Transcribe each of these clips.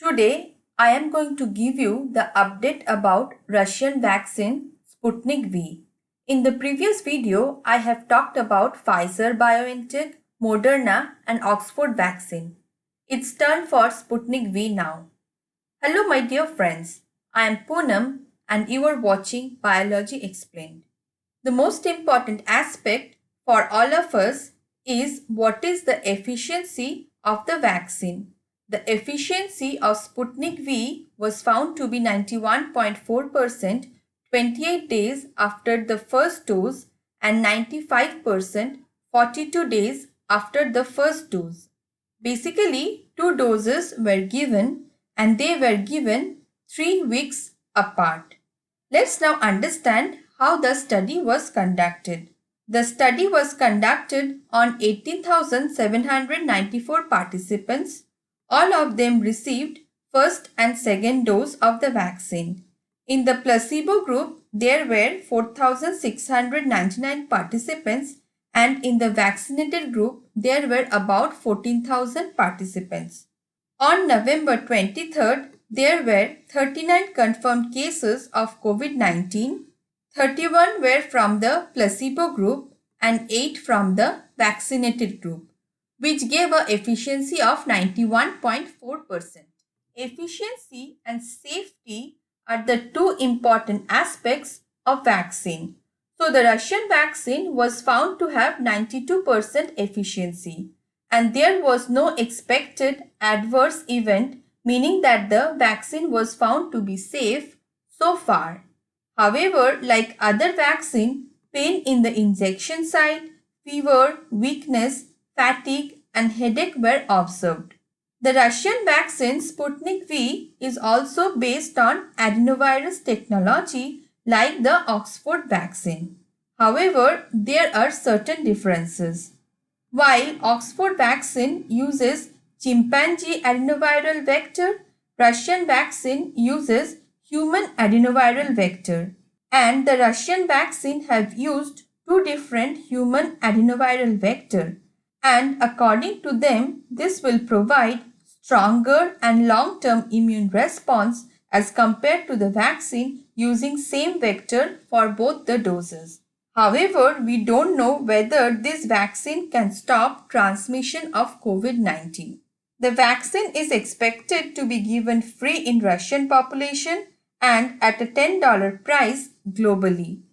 Today, I am going to give you the update about Russian vaccine Sputnik V. In the previous video, I have talked about Pfizer BioNTech, Moderna and Oxford vaccine. It's turn for Sputnik V now. Hello my dear friends, I am Poonam and you are watching Biology Explained. The most important aspect for all of us is what is the efficiency of the vaccine. The efficiency of Sputnik V was found to be 91.4% 28 days after the first dose and 95% 42 days after the first dose. Basically, 2 doses were given and they were given 3 weeks apart. Let's now understand how the study was conducted. The study was conducted on 18,794 participants. All of them received first and second dose of the vaccine. In the placebo group, there were 4,699 participants and in the vaccinated group, there were about 14,000 participants. On November 23rd, there were 39 confirmed cases of COVID-19, 31 were from the placebo group and 8 from the vaccinated group, which gave an efficiency of 91.4%. Efficiency and safety are the two important aspects of vaccine. So the Russian vaccine was found to have 92% efficiency and there was no expected adverse event, meaning that the vaccine was found to be safe so far. However, like other vaccine, pain in the injection site, fever, weakness, fatigue and headache were observed. The Russian vaccine Sputnik V is also based on adenovirus technology like the Oxford vaccine. However, there are certain differences. While Oxford vaccine uses chimpanzee adenoviral vector, Russian vaccine uses human adenoviral vector. And the Russian vaccine have used two different human adenoviral vector. And according to them, this will provide stronger and long-term immune response as compared to the vaccine using same vector for both the doses. However, we don't know whether this vaccine can stop transmission of COVID-19. The vaccine is expected to be given free in Russian population and at a $10 price globally.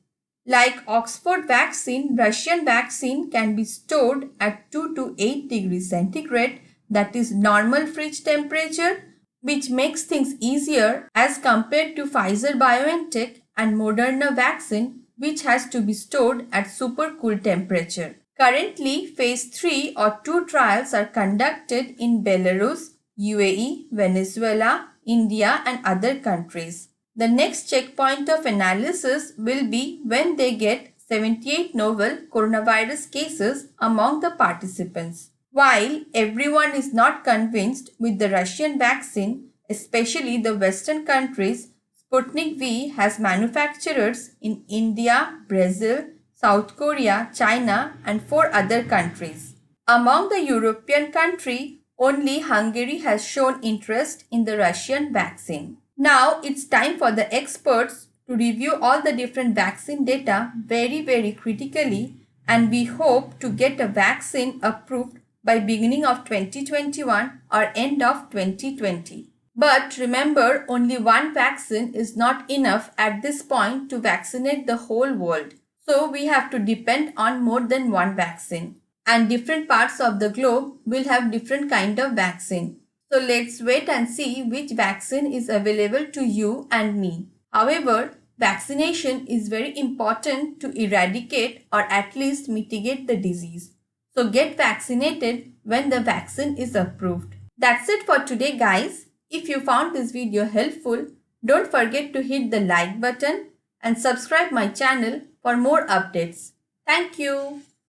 Like Oxford vaccine, Russian vaccine can be stored at 2 to 8 degrees centigrade, that is normal fridge temperature, which makes things easier as compared to Pfizer BioNTech and Moderna vaccine, which has to be stored at super cool temperature. Currently, phase 3 or 2 trials are conducted in Belarus, UAE, Venezuela, India and other countries. The next checkpoint of analysis will be when they get 78 novel coronavirus cases among the participants. While everyone is not convinced with the Russian vaccine, especially the Western countries, Sputnik V has manufacturers in India, Brazil, South Korea, China and 4 other countries. Among the European countries, only Hungary has shown interest in the Russian vaccine. Now it's time for the experts to review all the different vaccine data very critically, and we hope to get a vaccine approved by beginning of 2021 or end of 2020. But remember, only one vaccine is not enough at this point to vaccinate the whole world. So we have to depend on more than one vaccine. And different parts of the globe will have different kind of vaccine. So let's wait and see which vaccine is available to you and me. However, vaccination is very important to eradicate or at least mitigate the disease. So get vaccinated when the vaccine is approved. That's it for today guys. If you found this video helpful, don't forget to hit the like button and subscribe my channel for more updates. Thank you.